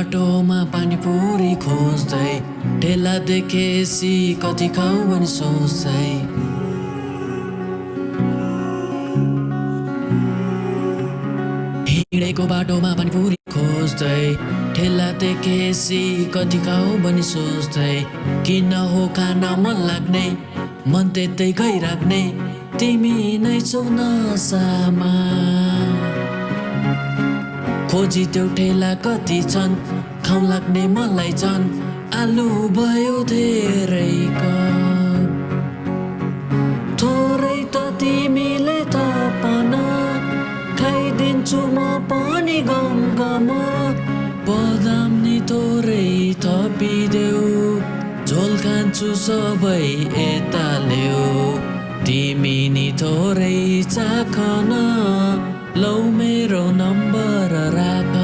बाटोमा पानीपुरी खोज्दै ठेला देखेसी कति खाऊ भनी सोच्दै हिँडेको बाटोमा पानीपुरी खोज्दै ठेला देखेसी कति खाऊ भनी सोच्दै किन हो खान मन लाग्ने मन त्यतै गइराख्ने तिमी नै छौ नसामा खोजी त्यो ठेला कति छन् खाउ लाग्ने मलाई छन् आलु भयो धेरै कम थोरै त तिमीले थपन खाइदिन्छु म पनि गम गम बदाम नि थोरै थपिदेऊ झोल खान्छु सबै यता ल्याऊ तिमी नि थोरै चाखन लौ मेरो नम्बर राख